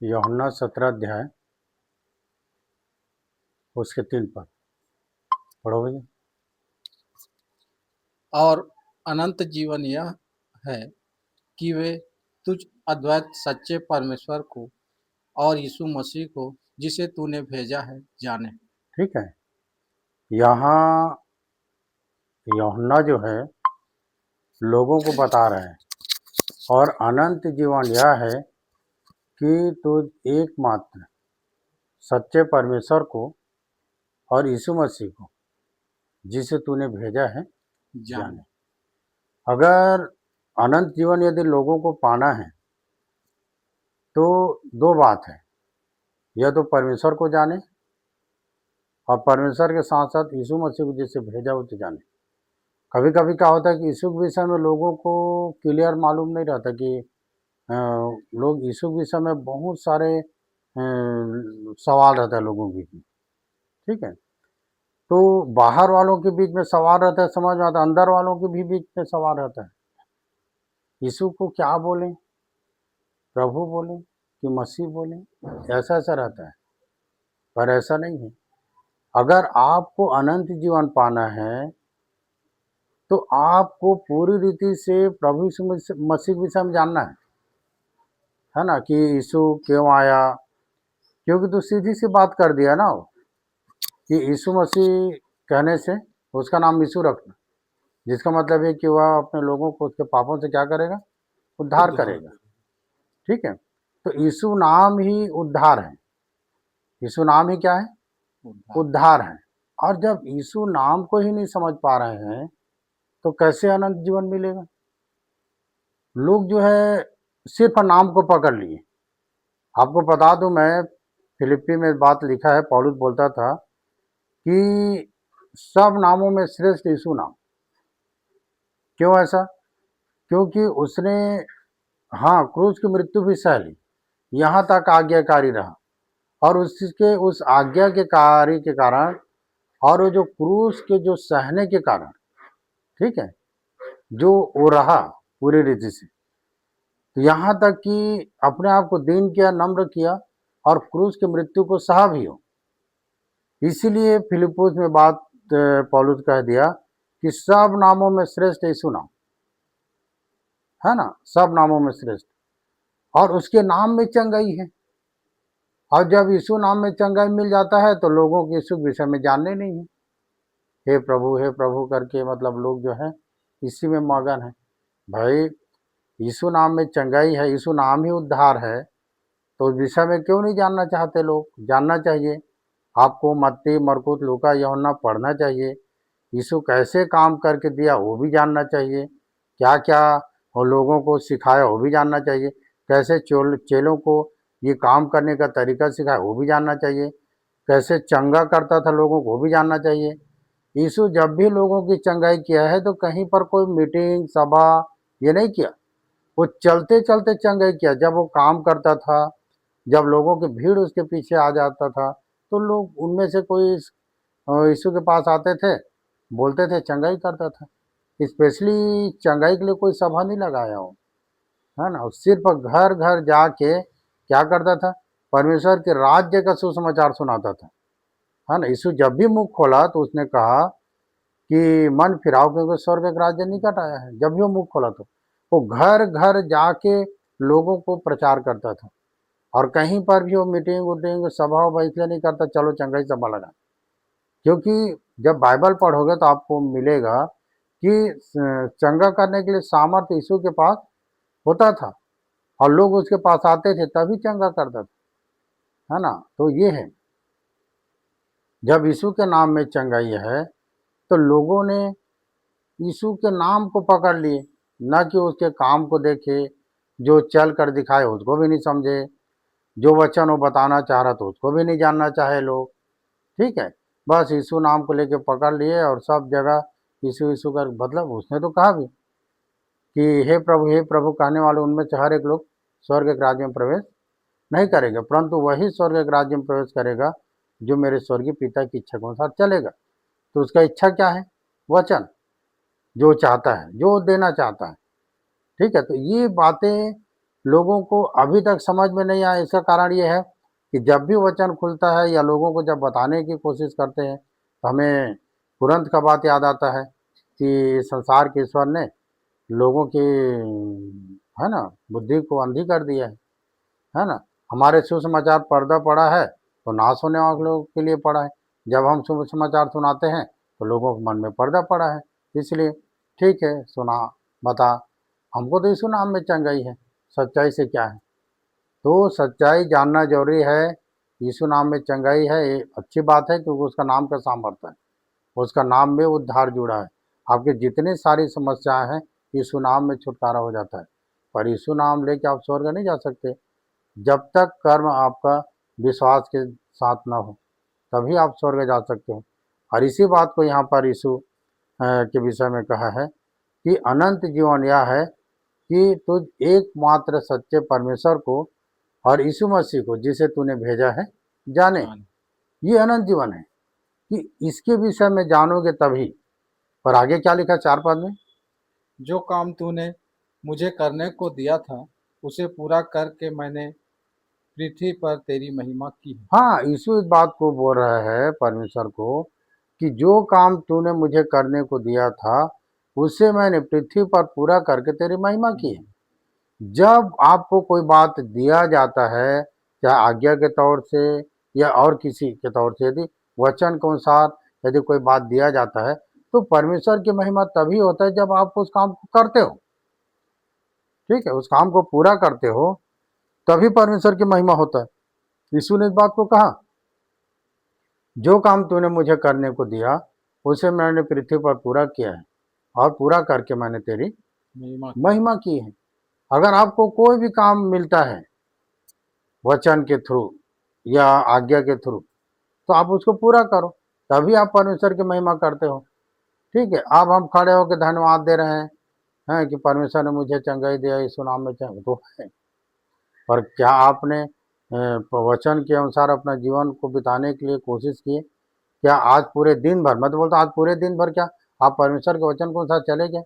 यूहन्ना 17 अध्याय उसके 3 पद पढ़ो भैया। और अनंत जीवन यह है कि वे तुझ अद्वैत सच्चे परमेश्वर को और यीशु मसीह को जिसे तूने भेजा है जाने। ठीक है, यहाँ यूहन्ना जो है लोगों को बता रहा है और अनंत जीवन यह है कि तू एकमात्र सच्चे परमेश्वर को और यीशु मसीह को जिसे तूने भेजा है जाने। अगर अनंत जीवन यदि लोगों को पाना है तो दो बात है, या तो परमेश्वर को जाने और परमेश्वर के साथ साथ यीशु मसीह को जिसे भेजा उसे जाने। कभी कभी क्या होता है कि यीशु के विषय में लोगों को क्लियर मालूम नहीं रहता कि लोग यीशु के विषय में बहुत सारे सवाल रहता है लोगों के बीच में। ठीक है, तो बाहर वालों के बीच में सवाल रहता है, समझ में आता है, अंदर वालों के भी बीच में सवाल रहता है, यीशु को क्या बोलें, प्रभु बोलें कि मसीह बोलें, ऐसा ऐसा रहता है। पर ऐसा नहीं है। अगर आपको अनंत जीवन पाना है तो आपको पूरी रीति से प्रभु यीशु मसीह के विषय में जानना है ना, कि यीशु क्यों आया। क्योंकि तो सीधी सी बात कर दिया ना वो, कि यीशु मसीह कहने से उसका नाम यीशु रखना, जिसका मतलब है कि वह अपने लोगों को उसके पापों से क्या करेगा, उद्धार करेगा। ठीक है, तो यीशु नाम ही उद्धार है। यीशु नाम ही क्या है, उद्धार है। और जब यीशु नाम को ही नहीं समझ पा रहे हैं तो कैसे अनंत जीवन मिलेगा। लोग जो है सिर्फ नाम को पकड़ लिए। आपको बता दूं, मैं फिलिप्पी में बात लिखा है, पौलुस बोलता था कि सब नामों में श्रेष्ठ यीशु नाम। क्यों ऐसा? क्योंकि उसने हाँ क्रूस की मृत्यु भी सह ली, यहाँ तक आज्ञाकारी रहा, और उसके उस आज्ञा के कार्य के कारण और वो जो क्रूस के जो सहने के कारण, ठीक है, जो वो रहा पूरी रीति से, तो यहाँ तक कि अपने आप को दीन किया, नम्र किया और क्रूस की मृत्यु को सहा भी हो। इसीलिए फिलिप्पुस में बात पौलुस कह दिया कि सब नामों में श्रेष्ठ यीशु नाम है ना, सब नामों में श्रेष्ठ, और उसके नाम में चंगाई है। और जब यीशु नाम में चंगाई मिल जाता है तो लोगों के यीशु के विषय में जानने नहीं है। हे प्रभु करके मतलब लोग जो है इसी में मगन है। भाई यीशु नाम में चंगाई है, यीशु नाम ही उद्धार है, तो उस विषय में क्यों नहीं जानना चाहते लोग। जानना चाहिए आपको। मत्ती, मरकुस, लूका, यूहन्ना पढ़ना चाहिए। यीशु कैसे काम करके दिया वो भी जानना चाहिए। क्या क्या वो लोगों को सिखाया वो भी जानना चाहिए। कैसे चेलों को ये काम करने का तरीका सिखाया वो भी जानना चाहिए। कैसे चंगा करता था लोगों को वो भी जानना चाहिए। यीशु जब भी लोगों की चंगाई किया है तो कहीं पर कोई मीटिंग सभा ये नहीं किया, वो चलते चलते चंगाई किया। जब वो काम करता था, जब लोगों की भीड़ उसके पीछे आ जाता था, तो लोग उनमें से कोई यीशु के पास आते थे, बोलते थे, चंगाई करता था। स्पेशली चंगाई के लिए कोई सभा नहीं लगाया हो, है ना। सिर्फ घर घर जाके क्या करता था, परमेश्वर के राज्य का सुसमाचार सुनाता था, है ना। यीशु जब भी मुख खोला तो उसने कहा कि मन फिराओ क्योंकि स्वर्ग का राज्य निकट आया है। जब भी वो मुख खोला तो वो घर घर जाके लोगों को प्रचार करता था। और कहीं पर भी वो मीटिंग उटिंग सभा वभा इसलिए नहीं करता, चलो चंगाई सभा लगा। क्योंकि जब बाइबल पढ़ोगे तो आपको मिलेगा कि चंगा करने के लिए सामर्थ्य यीशु के पास होता था और लोग उसके पास आते थे तभी चंगा करता था, है ना। तो ये है, जब यीशु के नाम में चंगाई है तो लोगों ने यीशु के नाम को पकड़ लिए, न कि उसके काम को देखे। जो चल कर दिखाए उसको भी नहीं समझे, जो वचन वो बताना चाह रहा था उसको भी नहीं जानना चाहे लोग। ठीक है, बस यीशु नाम को लेके पकड़ लिए और सब जगह यीशु यीशु कर। मतलब उसने तो कहा भी कि हे प्रभु कहने वाले उनमें से हर एक लोग स्वर्ग के राज्य में प्रवेश नहीं करेगा, परंतु वही स्वर्ग के राज्य में प्रवेश करेगा जो मेरे स्वर्गीय पिता की इच्छा के अनुसार चलेगा। तो उसका इच्छा क्या है, वचन जो चाहता है, जो देना चाहता है। ठीक है, तो ये बातें लोगों को अभी तक समझ में नहीं आया। इसका कारण ये है कि जब भी वचन खुलता है या लोगों को जब बताने की कोशिश करते हैं तो हमें तुरंत का बात याद आता है कि संसार के ईश्वर ने लोगों की, है ना, बुद्धि को अंधी कर दिया है ना। हमारे सुसमाचार पर्दा पड़ा है तो नाश होने वाले लोगों के लिए पड़ा है। जब हम शुभ समाचार सुनाते हैं तो लोगों के मन में पर्दा पड़ा है। इसलिए ठीक है, सुना, बता, हमको तो यीशु नाम में चंगाई है, सच्चाई से क्या है। तो सच्चाई जानना जरूरी है। यीशु नाम में चंगाई है, ये अच्छी बात है क्योंकि उसका नाम का सामर्थ्य है, उसका नाम में उद्धार जुड़ा है। आपकी जितनी सारी समस्याएं हैं यीशु नाम में छुटकारा हो जाता है। पर यीशु नाम लेके आप स्वर्ग नहीं जा सकते जब तक कर्म आपका विश्वास के साथ ना हो, तभी आप स्वर्ग जा सकते हो। और इसी बात को यहाँ पर यीशु के विषय में कहा है कि अनंत जीवन यह है कि तुझ एकमात्र सच्चे परमेश्वर को और यीशु मसीह को जिसे तूने भेजा है जाने। जान ये अनंत जीवन है कि इसके विषय में जानोगे तभी। पर आगे क्या लिखा 4 पद में? जो काम तूने मुझे करने को दिया था उसे पूरा करके मैंने पृथ्वी पर तेरी महिमा की है। हाँ, यीशु इस बात को बोल रहा है परमेश्वर को कि जो काम तूने मुझे करने को दिया था उसे मैंने पृथ्वी पर पूरा करके तेरी महिमा की है। जब आपको कोई बात दिया जाता है, चाहे आज्ञा के तौर से या और किसी के तौर से, यदि वचन के अनुसार यदि कोई बात दिया जाता है तो परमेश्वर की महिमा तभी होता है जब आप उस काम को करते हो। ठीक है, उस काम को पूरा करते हो तभी परमेश्वर की महिमा होता है। यीशु ने इस बात को कहा, जो काम तूने मुझे करने को दिया उसे मैंने पृथ्वी पर पूरा किया है और पूरा करके मैंने तेरी महिमा महिमा की है। अगर आपको कोई भी काम मिलता है वचन के थ्रू या आज्ञा के थ्रू तो आप उसको पूरा करो, तभी आप परमेश्वर की महिमा करते हो। ठीक है, अब हम खड़े होकर धन्यवाद दे रहे हैं कि परमेश्वर ने मुझे चंगाई दिया, यीशु नाम में चंगाई तो है। पर क्या आपने वचन के अनुसार अपना जीवन को बिताने के लिए कोशिश की? क्या आज पूरे दिन भर, मैं तो बोलता आज पूरे दिन भर क्या आप परमेश्वर के वचन के अनुसार चले गए?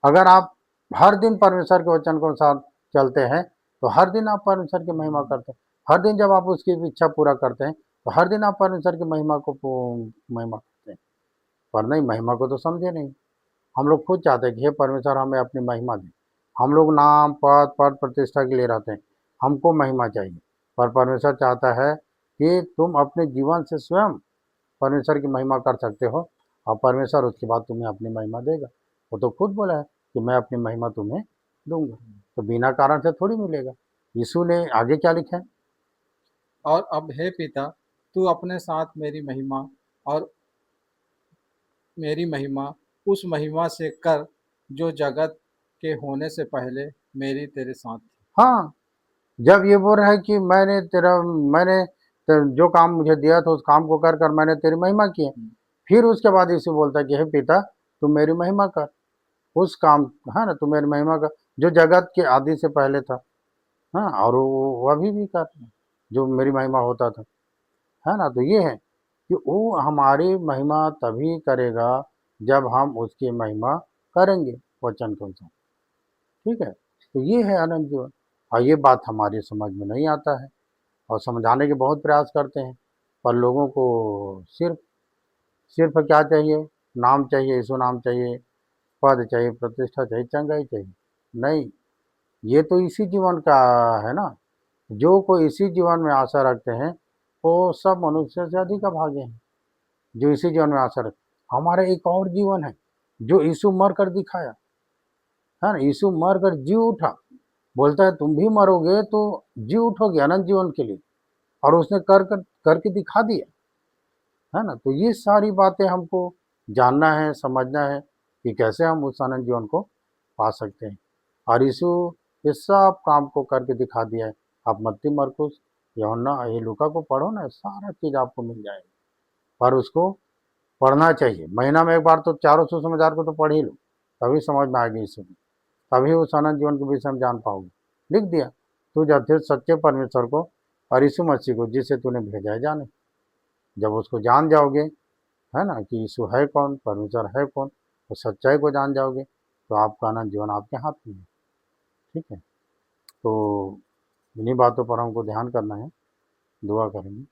अगर आप हर दिन परमेश्वर के वचन के अनुसार चलते हैं तो हर दिन आप परमेश्वर की महिमा करते हैं। हर दिन जब आप उसकी इच्छा पूरा करते हैं तो हर दिन आप परमेश्वर की महिमा करते हैं। पर नहीं, महिमा को तो समझे नहीं। हम लोग खुद चाहते हैं कि हे परमेश्वर हमें अपनी महिमा दे। हम लोग नाम पद पद प्रतिष्ठा के लिए रहते हैं, हमको महिमा चाहिए। पर परमेश्वर चाहता है कि तुम अपने जीवन से स्वयं परमेश्वर की महिमा कर सकते हो और परमेश्वर उसके बाद तुम्हें अपनी महिमा देगा। वो तो खुद बोला है कि मैं अपनी महिमा तुम्हें दूंगा, तो बिना कारण से थोड़ी मिलेगा। यीशु ने आगे क्या लिखा है? और अब हे पिता, तू अपने साथ मेरी महिमा उस महिमा से कर जो जगत के होने से पहले मेरी तेरे साथ थी। हाँ, जब ये बोल रहा है कि जो काम मुझे दिया था उस काम को कर कर मैंने तेरी महिमा की है, फिर उसके बाद यीशु बोलता है कि हे पिता तुम मेरी महिमा कर उस काम, है ना, तुम मेरी महिमा कर जो जगत के आदि से पहले था। हाँ, और वो अभी भी कर जो मेरी महिमा होता था, है ना। तो ये है कि वो हमारी महिमा तभी करेगा जब हम उसकी महिमा करेंगे वचन के अनुसार। ठीक है, तो ये है अनंत जीवन। और ये बात हमारी समझ में नहीं आता है और समझाने के बहुत प्रयास करते हैं, पर लोगों को सिर्फ सिर्फ क्या चाहिए? नाम चाहिए, यीशु नाम चाहिए, पद चाहिए, प्रतिष्ठा चाहिए, चंगाई चाहिए। नहीं, ये तो इसी जीवन का है ना। जो कोई इसी जीवन में आशा रखते हैं वो सब मनुष्य से अधिक भागे हैं। जो इसी जीवन में आशा रखते, हमारा एक और जीवन है जो यीशु मर कर दिखाया, है ना। यीशु मर कर जी उठा, बोलता है तुम भी मरोगे तो जी उठोगे अनंत जीवन के लिए, और उसने करके दिखा दिया, है ना। तो ये सारी बातें हमको जानना है, समझना है कि कैसे हम उस अनंत जीवन को पा सकते हैं। और यीशु इस सब काम को करके दिखा दिया है। आप मत्ती, मरकुस, यूहन्ना, ये लूका को पढ़ो ना, सारा चीज़ आपको मिल जाएगा। पर उसको पढ़ना चाहिए, महीना में एक बार तो चारों सुसमाचार को तो पढ़ ही लो, तभी समझ में आएगी यीशु की, तभी उस अनंत जीवन के विषय में जान पाओगे। लिख दिया, तू जब फिर सच्चे परमेश्वर को और यीशु मसीह को जिसे तूने भेजा है जाने। जब उसको जान जाओगे, है ना, कि यीशु है कौन, परमेश्वर है कौन, तो सच्चाई को जान जाओगे तो आपका अनंत जीवन आपके हाथ में है। ठीक है, तो इन्हीं बातों पर हमको ध्यान करना है, दुआ करेंगे।